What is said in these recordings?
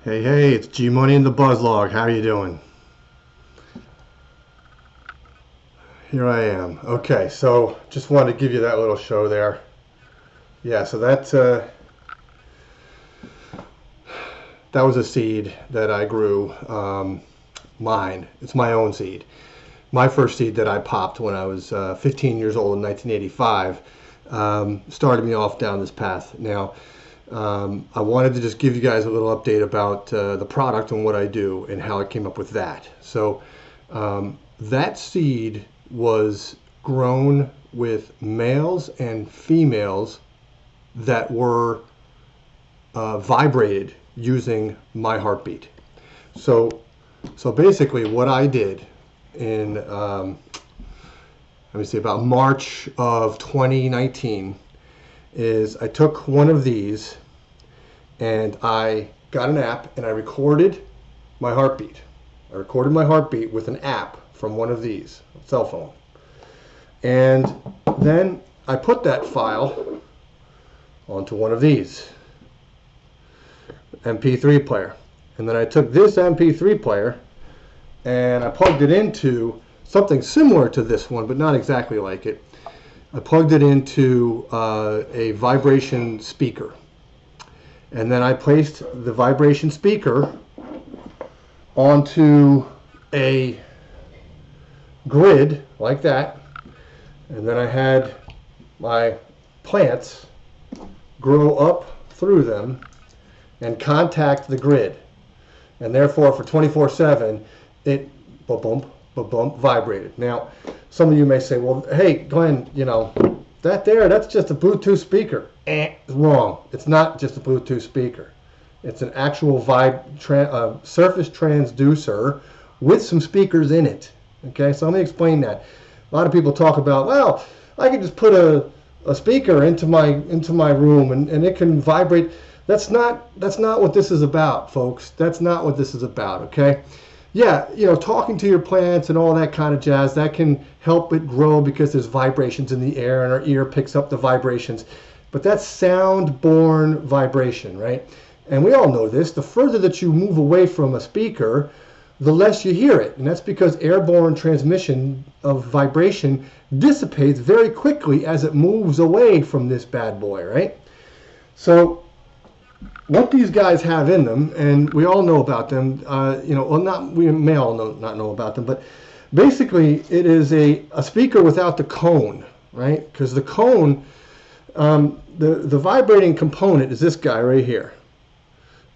Hey, hey, it's G Money in the Buzzlog. How you doing? Here I am. Okay, so just wanted to give you that little show there. Yeah, so that was a seed that I grew. Mine. It's my own seed. My first seed that I popped when I was 15 years old in 1985 started me off down this path. Now, I wanted to just give you guys a little update about the product and what I do and how I came up with that. So, that seed was grown with males and females that were vibrated using my heartbeat. So, so basically, what I did in let me see, about March of 2019 is I took one of these and I got an app and I recorded my heartbeat. I recorded my heartbeat with an app from one of these, cell phone. And then I put that file onto one of these, MP3 player. And then I took this MP3 player and I plugged it into something similar to this one, but not exactly like it. I plugged it into a vibration speaker. And then I placed the vibration speaker onto a grid like that. And then I had my plants grow up through them and contact the grid. And therefore, for 24/7, it bump, bump, vibrated. Now, some of you may say, well, hey, Glenn, that's just a Bluetooth speaker. Wrong. It's not just a Bluetooth speaker. It's an actual surface transducer with some speakers in it. Okay, so let me explain that. A lot of people talk about, well, I can just put a speaker into my room and it can vibrate. That's not what this is about, folks. That's not what this is about, okay? Yeah, talking to your plants and all that kind of jazz, that can help it grow because there's vibrations in the air and our ear picks up the vibrations. But that's sound-borne vibration, right? And we all know this. The further that you move away from a speaker, the less you hear it. And that's because airborne transmission of vibration dissipates very quickly as it moves away from this bad boy, right? So what these guys have in them, and we all know about them, we may all not know about them, but basically it is a speaker without the cone, right? Because the cone, the vibrating component is this guy right here.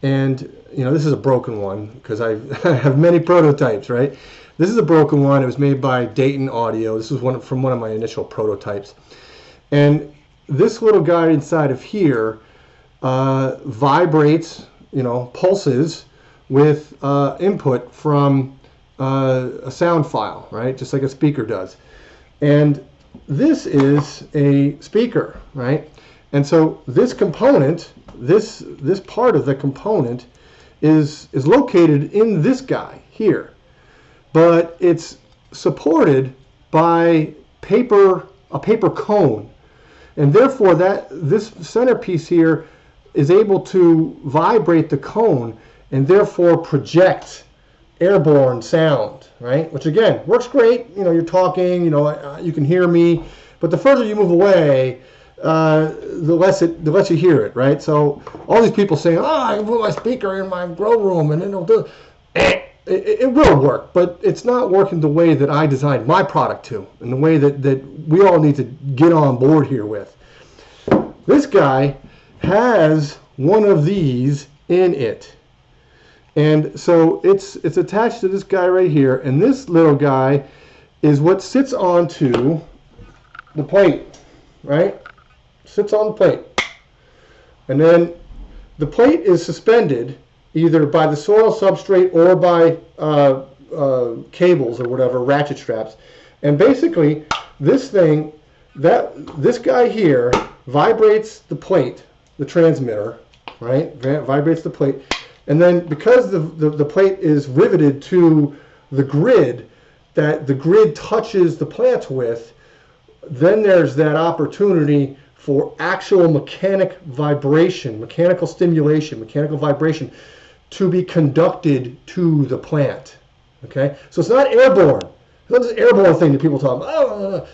And, this is a broken one because I have many prototypes, right? This is a broken one. It was made by Dayton Audio. This was from one of my initial prototypes. And this little guy inside of here vibrates, pulses with input from a sound file, right? Just like a speaker does. And this is a speaker, right? And so this component, this part of the component is located in this guy here, but it's supported by a paper cone, and therefore this centerpiece here is able to vibrate the cone and therefore project airborne sound, right? Which again works great. You're talking, you can hear me, but the further you move away, the less you hear it, right? So all these people saying, I can put my speaker in my grow room and it'll do it will work, but it's not working the way that I designed my product to, and the way that we all need to get on board here with. This guy has one of these in it. And so it's attached to this guy right here, and this little guy is what sits onto the plate, right? Sits on the plate. And then the plate is suspended either by the soil substrate or by cables or whatever, ratchet straps. And basically, this guy here vibrates the plate, the transmitter, right? Vibrates the plate. And then because the plate is riveted to the grid that the grid touches the plants with, then there's that opportunity for actual mechanical stimulation, mechanical vibration to be conducted to the plant. Okay, so it's not airborne. It's not this airborne thing that people talk about.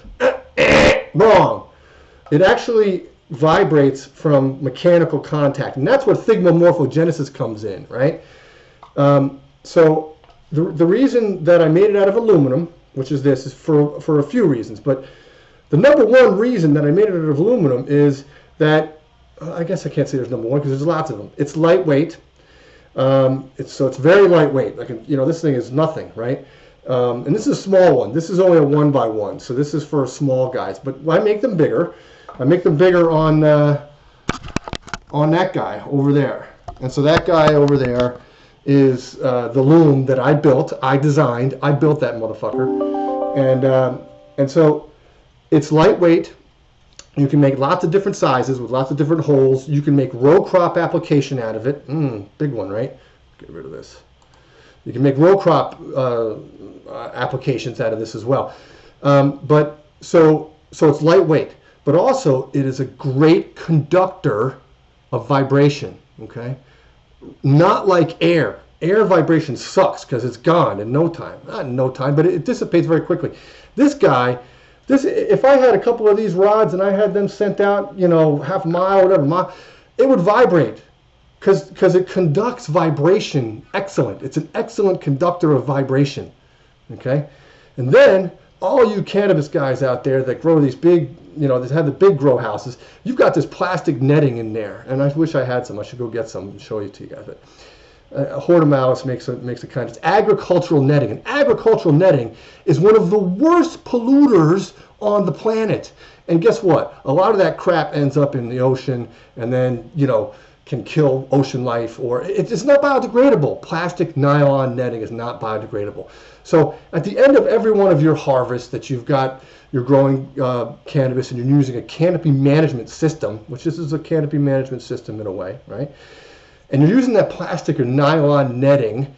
Wrong. It actually vibrates from mechanical contact, and that's where thigmomorphogenesis comes in, right? So the reason that I made it out of aluminum, which is this, is for a few reasons, but the number one reason that I made it out of aluminum is that, I guess I can't say there's number one because there's lots of them. It's lightweight. It's very lightweight. This thing is nothing, right? And this is a small one. This is only a 1x1, so this is for small guys. But I make them bigger. I make them bigger on that guy over there. And so that guy over there is the loom that I built. I designed. I built that motherfucker. And so it's lightweight. You can make lots of different sizes with lots of different holes. You can make row crop application out of it. Big one, right? Get rid of this. You can make row crop applications out of this as well. But so it's lightweight, but also it is a great conductor of vibration. Okay, not like air. Air vibration sucks because it's gone in no time. Not in no time, but it dissipates very quickly. This guy. If I had a couple of these rods and I had them sent out, half a mile, whatever mile, it would vibrate because it conducts vibration excellent. It's an excellent conductor of vibration, okay? And then all you cannabis guys out there that grow these big, that have the big grow houses, you've got this plastic netting in there, and I wish I had some. I should go get some and show you to you guys. But Hortomalis makes a kind. It's agricultural netting, and agricultural netting is one of the worst polluters on the planet. And guess what? A lot of that crap ends up in the ocean, and then can kill ocean life, or it's not biodegradable. Plastic nylon netting is not biodegradable. So at the end of every one of your harvests that you're growing cannabis, and you're using a canopy management system, which this is a canopy management system in a way, right? And you're using that plastic or nylon netting,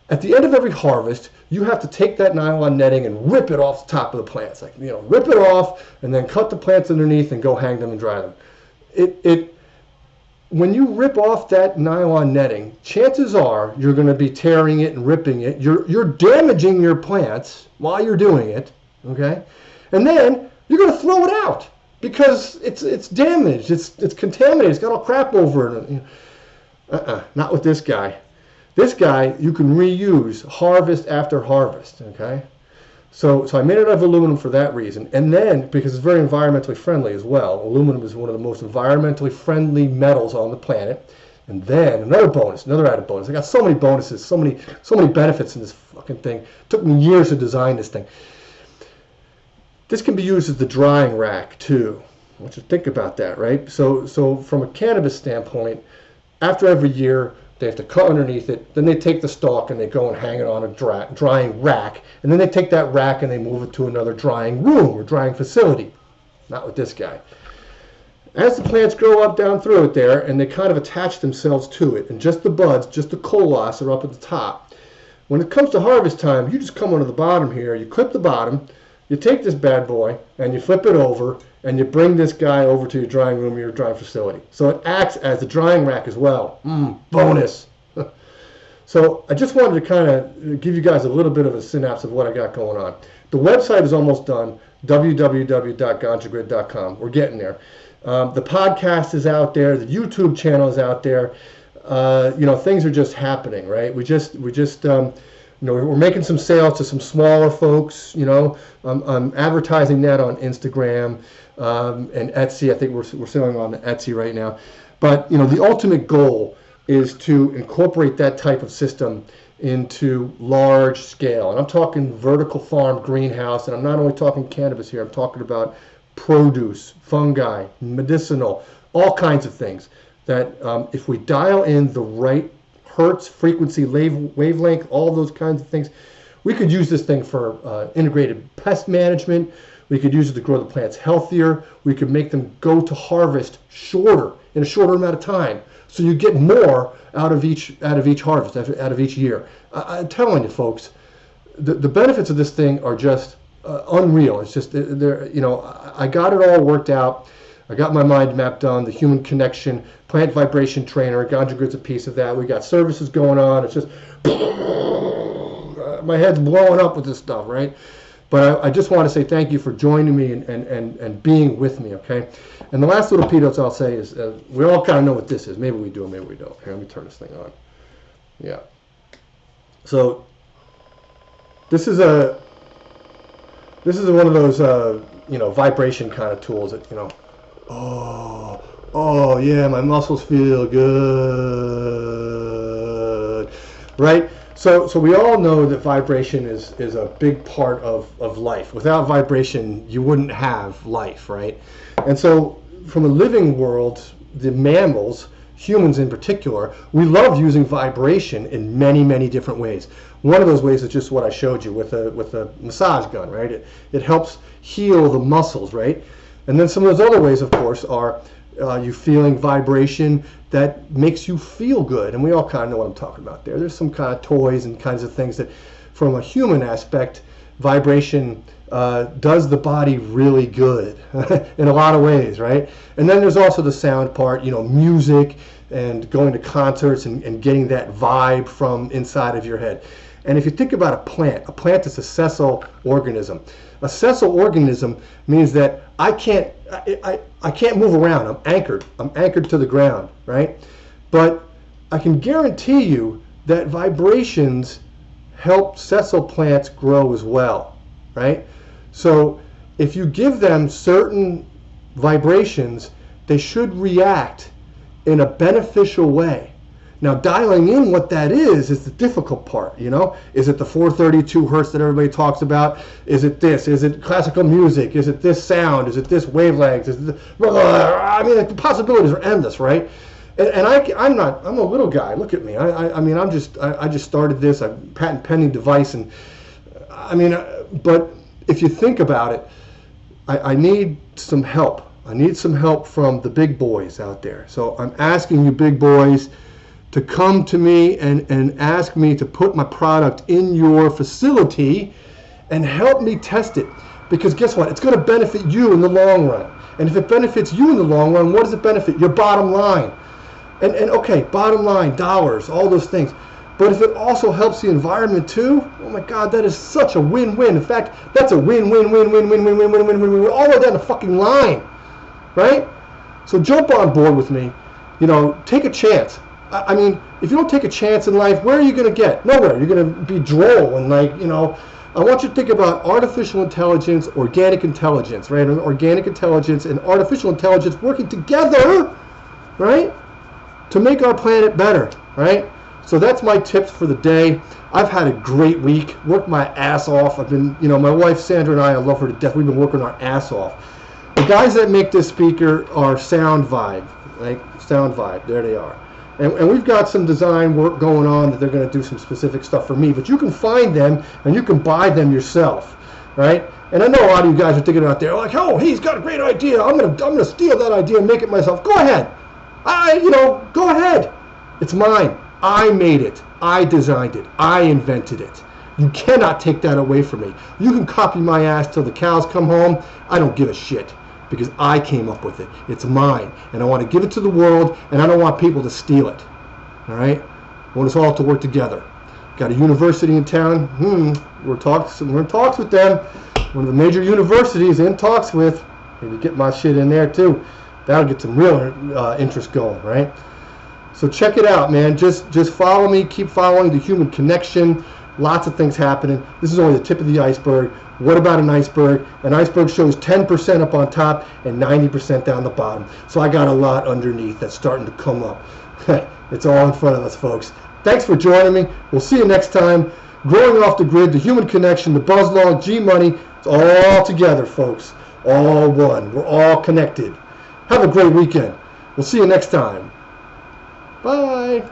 at the end of every harvest, you have to take that nylon netting and rip it off the top of the plants. Rip it off and then cut the plants underneath and go hang them and dry them. When you rip off that nylon netting, chances are you're going to be tearing it and ripping it. You're damaging your plants while you're doing it, okay? And then you're going to throw it out because it's damaged, it's contaminated, it's got all crap over it. Not with this guy. This guy you can reuse harvest after harvest, okay? So I made it out of aluminum for that reason. And then, because it's very environmentally friendly as well, aluminum is one of the most environmentally friendly metals on the planet. And then another added bonus. I got so many bonuses, so many benefits in this fucking thing. It took me years to design this thing. This can be used as the drying rack too. I want you to think about that, right? So from a cannabis standpoint, after every year, they have to cut underneath it. Then they take the stalk and they go and hang it on a drying rack. And then they take that rack and they move it to another drying room or drying facility. Not with this guy. As the plants grow up down through it there, and they kind of attach themselves to it, and just the buds, just the colos are up at the top. When it comes to harvest time, you just come onto the bottom here, you clip the bottom, you take this bad boy, and you flip it over, and you bring this guy over to your drying room or your drying facility. So it acts as the drying rack as well. Bonus. So I just wanted to kind of give you guys a little bit of a synapse of what I got going on. The website is almost done, www.ganjagrid.com. We're getting there. The podcast is out there. The YouTube channel is out there. Things are just happening, right? We're making some sales to some smaller folks. I'm advertising that on Instagram and Etsy. I think we're selling on Etsy right now. But the ultimate goal is to incorporate that type of system into large scale. And I'm talking vertical farm greenhouse, and I'm not only talking cannabis here. I'm talking about produce, fungi, medicinal, all kinds of things that if we dial in the right hertz, frequency, wavelength, all those kinds of things, we could use this thing for integrated pest management. We could use it to grow the plants healthier. We could make them go to harvest in a shorter amount of time. So you get more out of each harvest, out of each year. I'm telling you, folks, the benefits of this thing are just unreal. It's just I got it all worked out. I got my mind map done, the Human Connection Plant Vibration Trainer. Ganjagrid's a piece of that. We got services going on. It's just my head's blowing up with this stuff, right? But I just want to say thank you for joining me and being with me, okay? And the last little peanuts I'll say is we all kind of know what this is. Maybe we do, or maybe we don't. Here, let me turn this thing on. Yeah. So this is one of those vibration kind of tools that oh yeah, my muscles feel good, right? So we all know that vibration is a big part of life. Without vibration, you wouldn't have life, right? And so from a living world, the mammals, humans in particular, we love using vibration in many, many different ways. One of those ways is just what I showed you with a massage gun, right? It helps heal the muscles, right? And then some of those other ways, of course, are you feeling vibration that makes you feel good. And we all kind of know what I'm talking about there. There's some kind of toys and kinds of things that, from a human aspect, vibration does the body really good in a lot of ways, right? And then there's also the sound part, music and going to concerts and getting that vibe from inside of your head. And if you think about a plant is a sessile organism. A sessile organism means that I can't move around. I'm anchored to the ground, right? But I can guarantee you that vibrations help sessile plants grow as well, right? So if you give them certain vibrations, they should react in a beneficial way. Now, dialing in what that is the difficult part, Is it the 432 hertz that everybody talks about? Is it this? Is it classical music? Is it this sound? Is it this wavelengths? Is it the possibilities are endless, right? And I'm a little guy. Look at me. I just started this. I'm a patent pending device, and but if you think about it, I need some help. I need some help from the big boys out there. So I'm asking you big boys to come to me and ask me to put my product in your facility and help me test it. Because guess what? It's going to benefit you in the long run. And if it benefits you in the long run, what does it benefit? Your bottom line. And okay, bottom line, dollars, all those things. But if it also helps the environment too, oh my God, that is such a win-win. In fact, that's a win-win-win-win-win-win-win-win-win-win all the way down the fucking line, right? So jump on board with me. Take a chance. If you don't take a chance in life, where are you going to get? Nowhere. You're going to be droll and I want you to think about artificial intelligence, organic intelligence, right? Organic intelligence and artificial intelligence working together, right? To make our planet better, right? So that's my tips for the day. I've had a great week, worked my ass off. I've been, my wife Sandra and I love her to death. We've been working our ass off. The guys that make this speaker are Sound Vibe, right? Sound Vibe, there they are. And we've got some design work going on that they're going to do some specific stuff for me. But you can find them and you can buy them yourself, right? And I know a lot of you guys are thinking out there like, oh, he's got a great idea. I'm gonna steal that idea and make it myself. Go ahead. Go ahead. It's mine. I made it. I designed it. I invented it. You cannot take that away from me. You can copy my ass till the cows come home. I don't give a shit. Because I came up with it. It's mine. And I want to give it to the world, and I don't want people to steal it. All right? I want us all to work together. Got a university in town. We're in talks with them. One of the major universities in talks with. Maybe get my shit in there too. That'll get some real interest going, right? So check it out, man. Just follow me. Keep following the Human Connection. Lots of things happening. This is only the tip of the iceberg. What about an iceberg? An iceberg shows 10% up on top and 90% down the bottom. So I got a lot underneath that's starting to come up. It's all in front of us, folks. Thanks for joining me. We'll see you next time. Growing off the grid, the Human Connection, the Buzz Law, G-Money, it's all together, folks. All one. We're all connected. Have a great weekend. We'll see you next time. Bye.